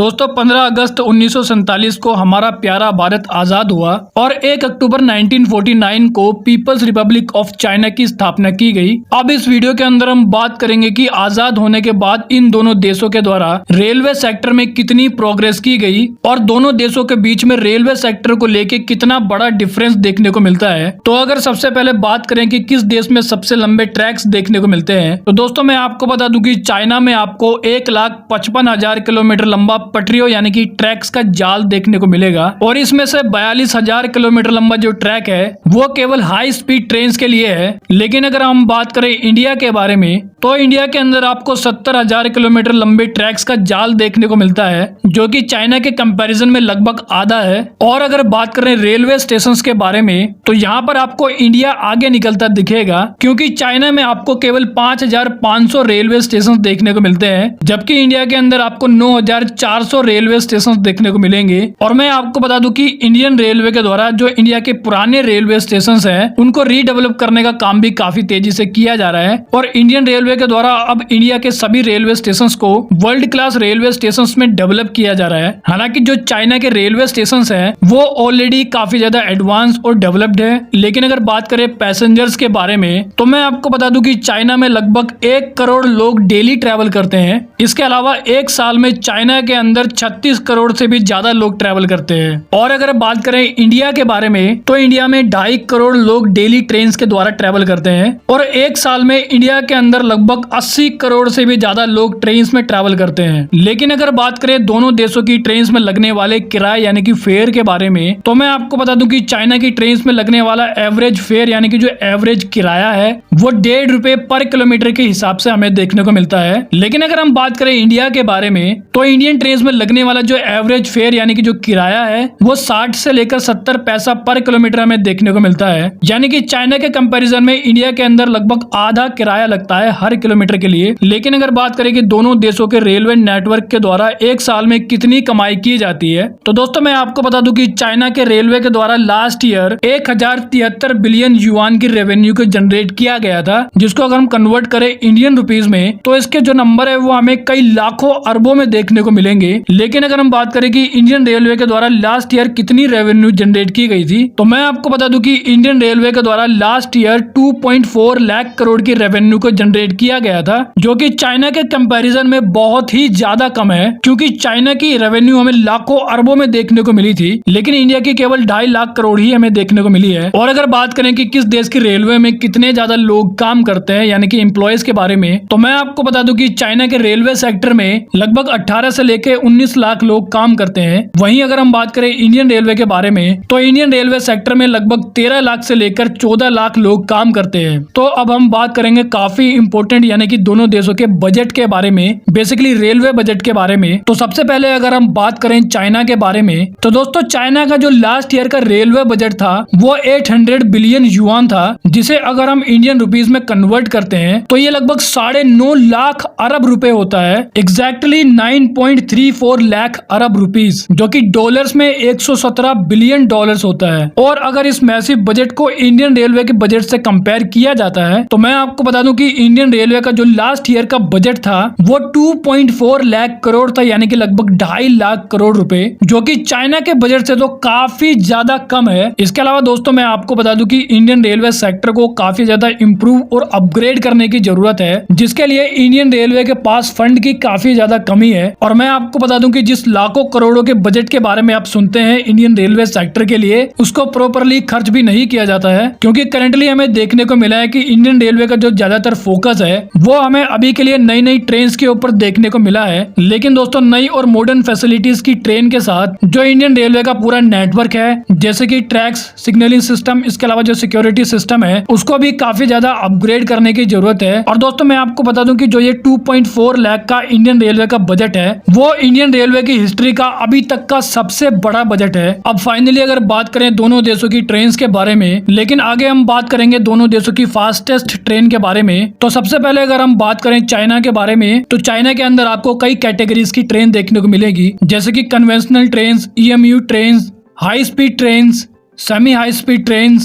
दोस्तों 15 अगस्त 1947 को हमारा प्यारा भारत आजाद हुआ और 1 अक्टूबर 1949 को पीपल्स रिपब्लिक ऑफ चाइना की स्थापना की गई। अब इस वीडियो के अंदर हम बात करेंगे कि आजाद होने के बाद इन दोनों देशों के द्वारा रेलवे सेक्टर में कितनी प्रोग्रेस की गई और दोनों देशों के बीच में रेलवे सेक्टर को लेके कितना बड़ा डिफरेंस देखने को मिलता है। तो अगर सबसे पहले बात करें कि किस देश में सबसे लंबे ट्रैक्स देखने को मिलते हैं, तो दोस्तों मैं आपको बता दूं कि चाइना में आपको 1,55,000 किलोमीटर लंबा पटरियों यानी कि ट्रैक्स का जाल देखने को मिलेगा और इसमें से 42,000 किलोमीटर लंबा जो ट्रैक है वो केवल हाई स्पीड ट्रेन के लिए है। लेकिन अगर हम बात करें इंडिया के बारे में, तो इंडिया के अंदर आपको 70,000 किलोमीटर लंबे ट्रैक्स का जाल देखने को मिलता है, जो कि चाइना के कंपैरिजन में लगभग आधा है। और अगर बात करें रेलवे स्टेशन के बारे में, तो यहाँ पर आपको इंडिया आगे निकलता दिखेगा, क्योंकि चाइना में आपको केवल 5,500 रेलवे स्टेशन देखने को मिलते हैं, जबकि इंडिया के अंदर आपको 9,400 रेलवे स्टेशन देखने को मिलेंगे। और मैं आपको बता दूं कि इंडियन रेलवे के द्वारा जो इंडिया के पुराने रेलवे स्टेशन हैं, उनको रीडेवलप करने का काम भी काफी तेजी से किया जा रहा है और इंडियन रेलवे के द्वारा अब इंडिया के सभी रेलवे स्टेशन को वर्ल्ड क्लास रेलवे स्टेशन में डेवलप किया जा रहा है। हालांकि जो चाइना के रेलवे स्टेशन हैं वो ऑलरेडी काफी ज्यादा एडवांस और डेवलप्ड है। लेकिन अगर बात करें पैसेंजर्स के बारे में, तो मैं आपको बता दूं कि चाइना में लगभग 1 करोड़ लोग डेली ट्रैवल करते हैं। इसके अलावा एक साल में चाइना के अंदर 36 करोड़ से भी ज्यादा लोग ट्रैवल करते हैं। और अगर बात करें इंडिया के बारे में, तो इंडिया में 2.5 करोड़ लोग डेली ट्रेन के द्वारा ट्रैवल करते हैं और एक साल में इंडिया के अंदर लगभग 80 करोड़ से भी ज्यादा लोग ट्रेन में ट्रैवल करते हैं। लेकिन अगर बात करें दोनों देशों की ट्रेन में लगने वाले किराए यानी कि फेयर के बारे में, तो मैं आपको बता दूं कि चाइना की ट्रेन में लगने वाला एवरेज फेयर यानी कि जो एवरेज किराया है वो 1.5 रुपए पर किलोमीटर के हिसाब से हमें देखने को मिलता है। लेकिन अगर हम बात करें इंडिया के बारे में, तो इंडियन ट्रेन में लगने वाला जो एवरेज फेयर यानी कि जो किराया है वो 60 से लेकर 70 पैसा पर किलोमीटर हमें देखने को मिलता है। यानी कि चाइना के कंपैरिजन में इंडिया के अंदर लगभग आधा किराया लगता है हर किलोमीटर के लिए। लेकिन अगर बात करें कि दोनों देशों के रेलवे नेटवर्क के द्वारा एक साल में कितनी कमाई की जाती है, तो दोस्तों मैं आपको बता दूं कि चाइना के रेलवे के द्वारा लास्ट ईयर 1073 बिलियन युआन की रेवेन्यू को जनरेट किया गया था, जिसको अगर हम कन्वर्ट करें इंडियन रुपीज में, तो इसके जो नंबर है वो हमें कई लाखों अरबों में देखने को मिलेंगे। लेकिन अगर हम बात करें कि इंडियन रेलवे के द्वारा लास्ट ईयर कितनी रेवेन्यू जनरेट की गई थी, तो मैं आपको बता दूं कि इंडियन रेलवे के द्वारा लास्ट ईयर 2.4 लाख करोड़ की रेवेन्यू को जनरेट किया गया था, जो कि चाइना के कंपैरिजन में बहुत ही ज्यादा कम है, क्योंकि चाइना की रेवेन्यू हमें लाखों अरबों में देखने को मिली थी, लेकिन इंडिया की केवल 2.5 लाख करोड़ ही हमें देखने को मिली है। और अगर बात करें कि किस देश की रेलवे में कितने ज्यादा लोग काम करते हैं यानी कि एम्प्लॉयज के बारे में, तो मैं आपको बता दूं कि चाइना के रेलवे सेक्टर में लगभग 18 से लेकर 19 लाख लोग काम करते हैं। वहीं अगर हम बात करें इंडियन रेलवे के बारे में, तो इंडियन रेलवे सेक्टर में लगभग 13 लाख से लेकर 14 लाख लोग काम करते हैं। तो अब हम बात करेंगे काफी इंपोर्टेंट यानी कि दोनों देशों के बजट के बारे में, बेसिकली रेलवे बजट के बारे में। तो सबसे पहले अगर हम बात करें चाइना के बारे में, तो दोस्तों चाइना का जो लास्ट ईयर का रेलवे बजट था वो 800 बिलियन युआन था, जिसे अगर हम इंडियन रुपीज में कन्वर्ट करते हैं तो ये लगभग 9.5 लाख अरब रुपए होता है। एग्जैक्टली 9.34 लाख अरब रुपीज, जो कि डॉलर्स में 117 बिलियन डॉलर्स होता है। और अगर इस मैसिव बजट को इंडियन रेलवे के बजट से कंपेयर किया जाता है, तो मैं आपको बता दूं कि इंडियन रेलवे का जो लास्ट ईयर का बजट था वो 2.4 लाख करोड़ था, यानी कि लगभग 2.5 लाख करोड़ रुपए, जो कि चाइना के बजट से तो काफी ज्यादा कम है। इसके अलावा दोस्तों मैं आपको बता दूं कि इंडियन रेलवे सेक्टर को काफी ज्यादा इंप्रूव और अपग्रेड करने की जरूरत है, जिसके लिए इंडियन रेलवे के पास फंड की काफी ज्यादा कमी है। और मैं आपको बता दूं कि जिस लाखों करोड़ों के बजट के बारे में आप सुनते हैं इंडियन रेलवे सेक्टर के लिए, उसको प्रॉपरली खर्च भी नहीं किया जाता है, क्योंकि करंटली हमें देखने को मिला है कि इंडियन रेलवे का जो ज्यादातर फोकस है वो हमें अभी के लिए नई नई ट्रेन के ऊपर देखने को मिला है। लेकिन दोस्तों नई और मॉडर्न फैसिलिटीज की ट्रेन के साथ जो इंडियन रेलवे का पूरा नेटवर्क है, जैसे कि ट्रैक्स, सिग्नलिंग सिस्टम, इसके अलावा जो सिक्योरिटी सिस्टम है, उसको भी काफी ज्यादा अपग्रेड करने की जरूरत है। और दोस्तों मैं आपको बता दूं कि जो ये 2.4 लाख का इंडियन रेलवे का बजट है वो इंडियन रेलवे की हिस्ट्री का अभी तक का सबसे बड़ा बजट है। अब फाइनली अगर बात करें दोनों देशों की ट्रेन के बारे में, लेकिन आगे हम बात करेंगे दोनों देशों की फास्टेस्ट ट्रेन के बारे में। तो सबसे पहले अगर हम बात करें चाइना के बारे में, तो चाइना के अंदर आपको कई कैटेगरीज की ट्रेन देखने को मिलेगी, जैसे कि conventional train, EMU train, high speed train, semi high speed train,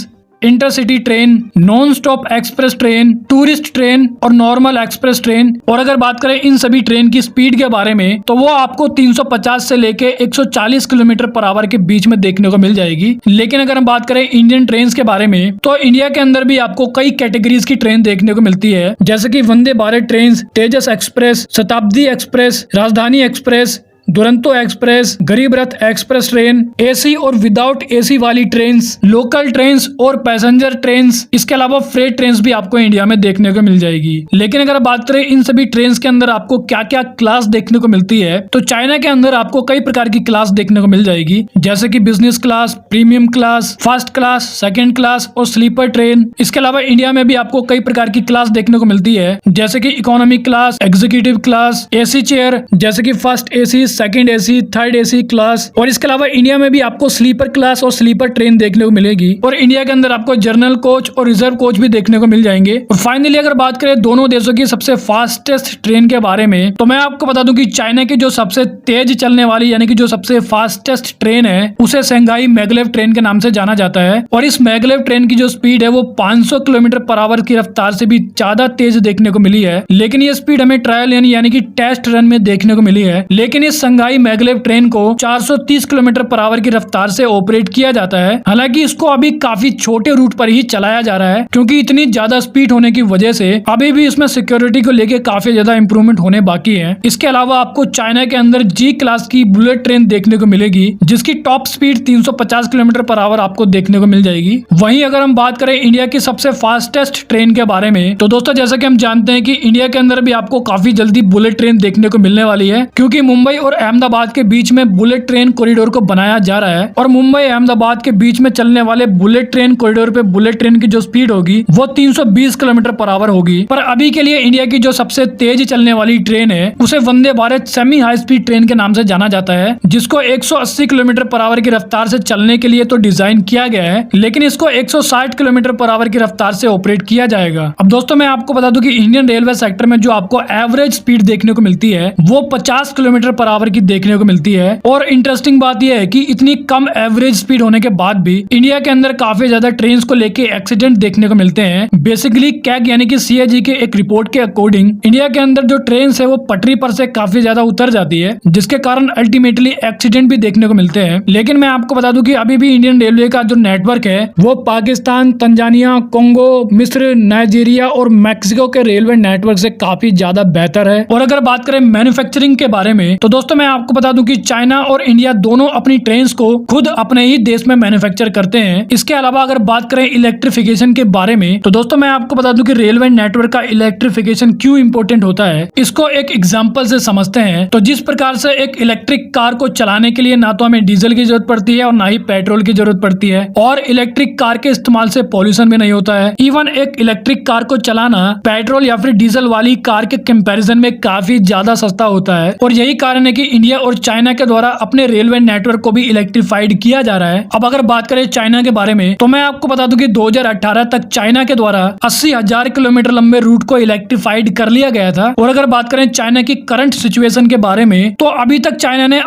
intercity train, non stop express train, tourist train और नॉर्मल एक्सप्रेस ट्रेन। और अगर बात करें इन सभी ट्रेन की स्पीड के बारे में तो वो आपको 350 से लेके 140 किलोमीटर पर आवर के बीच में देखने को मिल जाएगी। लेकिन अगर हम बात करें इंडियन ट्रेन के बारे में तो इंडिया के अंदर भी आपको कई कैटेगरीज की ट्रेन देखने को मिलती है, जैसे कि वंदे भारत ट्रेन, तेजस एक्सप्रेस, शताब्दी एक्सप्रेस, राजधानी एक्सप्रेस, दुरंतो एक्सप्रेस, गरीब रथ एक्सप्रेस ट्रेन, एसी और विदाउट एसी वाली ट्रेन्स, लोकल ट्रेन्स और पैसेंजर ट्रेन्स। इसके अलावा फ्रेट ट्रेन्स भी आपको इंडिया में देखने को मिल जाएगी। लेकिन अगर बात करें इन सभी ट्रेन्स के अंदर आपको क्या क्या क्लास देखने को मिलती है तो चाइना के अंदर आपको कई प्रकार की क्लास देखने को मिल जाएगी, जैसे कि business class, premium class, first class, second class और स्लीपर ट्रेन। इसके अलावा इंडिया में भी आपको कई प्रकार की क्लास देखने को मिलती है, जैसे कि economy class, executive class, AC chair जैसे कि first AC, second AC, third AC class. और इसके अलावा इंडिया में भी आपको स्लीपर क्लास और स्लीपर ट्रेन देखने को मिलेगी। और इंडिया के अंदर आपको जनरल कोच और रिजर्व कोच भी देखने को मिल जाएंगे। और फाइनली अगर बात करें दोनों देशों की सबसे फास्टेस्ट ट्रेन के बारे में तो मैं आपको बता दूं कि चाइना की जो सबसे तेज चलने वाली यानी कि जो सबसे फास्टेस्ट ट्रेन है उसे शंघाई मैगलेव ट्रेन के नाम से जाना जाता है। और इस मैगलेव ट्रेन की जो स्पीड है वो 500 किलोमीटर पर आवर की रफ्तार से भी ज्यादा तेज देखने को मिली है। लेकिन ये स्पीड हमें ट्रायल यानी कि टेस्ट रन में देखने को मिली है। लेकिन इस शंघाई मैगलेव ट्रेन को 430 किलोमीटर पर आवर की रफ्तार से ऑपरेट किया जाता है। हालांकि इसको अभी काफी छोटे रूट पर ही चलाया जा रहा है, क्योंकि इतनी ज्यादा स्पीड होने की वजह से अभी भी इसमें सिक्योरिटी को लेके काफी ज्यादा इंप्रूवमेंट होने बाकी है। इसके अलावा आपको चाइना के अंदर जी क्लास की बुलेट ट्रेन देखने को मिलेगी, जिसकी top speed 350 kilometre per hour आपको देखने को मिल जाएगी। वहीं अगर हम बात करें इंडिया की सबसे फास्टेस्ट ट्रेन के बारे में तो दोस्तों जैसा कि हम जानते हैं कि इंडिया के अंदर भी आपको काफी जल्दी बुलेट ट्रेन देखने को मिलने वाली है, क्योंकि मुंबई और अहमदाबाद के बीच में बुलेट ट्रेन कॉरिडोर को बनाया जा रहा है। और मुंबई अहमदाबाद के बीच में चलने वाले बुलेट ट्रेन कॉरिडोर पे बुलेट ट्रेन की जो स्पीड होगी वो 320 किलोमीटर पर आवर होगी। पर अभी के लिए इंडिया की जो सबसे तेज चलने वाली ट्रेन है उसे Vande Bharat semi high speed train के नाम से जाना जाता है, जिसको 180 किलोमीटर पर आवर की रफ्तार से चलने के लिए तो डिजाइन किया गया है, लेकिन इसको 160 किलोमीटर पर आवर की रफ्तार से ऑपरेट किया जाएगा। अब दोस्तों मैं आपको बता दूं कि इंडियन रेलवे सेक्टर में जो आपको एवरेज स्पीड देखने को मिलती है वो 50 किलोमीटर पर आवर की देखने को मिलती है। और इंटरेस्टिंग बात यह है कि इतनी कम एवरेज स्पीड होने के बाद भी इंडिया के अंदर काफी ज्यादा ट्रेन को लेके एक्सीडेंट देखने को मिलते हैं। बेसिकली कैग यानी कि सीएजी के एक रिपोर्ट के अकॉर्डिंग इंडिया के अंदर जो ट्रेन है वो पटरी पर से काफी ज्यादा उतर जाती है, जिसके कारण अल्टीमेटली एक्सीडेंट भी देखने को मिलते हैं। लेकिन मैं आपको बता दूं कि अभी भी इंडियन रेलवे का जो नेटवर्क है वो पाकिस्तान, तंजानिया, कोंगो, मिस्र, नाइजीरिया और मैक्सिको के रेलवे नेटवर्क से काफी ज्यादा बेहतर है। और अगर बात करें मैन्युफैक्चरिंग के बारे में तो दोस्तों मैं आपको बता दूं कि चाइना और इंडिया दोनों अपनी ट्रेन्स को खुद अपने ही देश में मैन्युफैक्चर करते हैं। इसके अलावा अगर बात करें इलेक्ट्रिफिकेशन के बारे में तो दोस्तों मैं आपको बता दूं कि रेलवे नेटवर्क का इलेक्ट्रिफिकेशन क्यों इंपॉर्टेंट होता है, इसको एक एग्जांपल से समझते हैं। तो जिस प्रकार से एक इलेक्ट्रिक कार को चलाने के लिए ना तो हमें डीजल की जरूरत पड़ती है और ना ही पेट्रोल की जरूरत पड़ती है, और इलेक्ट्रिक कार के इस्तेमाल से पॉल्यूशन भी नहीं होता है। इवन एक इलेक्ट्रिक कार को चलाना पेट्रोल या फिर डीजल वाली कार के कंपैरिजन में काफी ज्यादा सस्ता होता है। और यही कारण है कि इंडिया और चाइना के द्वारा अपने रेलवे नेटवर्क को भी इलेक्ट्रीफाइड किया जा रहा है। अब अगर बात करें चाइना के बारे में तो मैं आपको बता दूं कि 2018 तक चाइना के द्वारा 80,000 किलोमीटर लंबे रूट को इलेक्ट्रीफाइड कर लिया गया था। और अगर बात करें चाइना की करंट सिचुएशन के बारे में तो अभी तक चाइना ने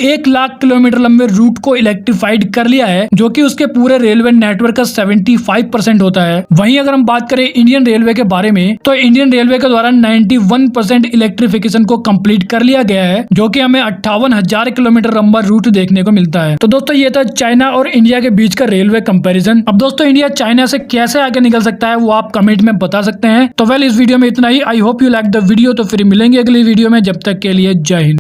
1 लाख किलोमीटर लंबे रूट को इलेक्ट्रीफाइड कर लिया है, जो कि उसके पूरे रेलवे नेटवर्क का 75% होता है। वहीं अगर हम बात करें इंडियन रेलवे के बारे में तो इंडियन रेलवे के द्वारा 91% इलेक्ट्रिफिकेशन को कंप्लीट कर लिया गया है, जो कि हमें 58,000 किलोमीटर लंबा रूट देखने को मिलता है। तो दोस्तों ये था चाइना और इंडिया के बीच का रेलवे कंपैरिजन। अब दोस्तों इंडिया चाइना से कैसे आगे निकल सकता है वो आप कमेंट में बता सकते हैं। तो वेल इस वीडियो में इतना ही। I hope you like the video. तो फिर मिलेंगे अगली वीडियो में, जब तक के लिए जय हिंद।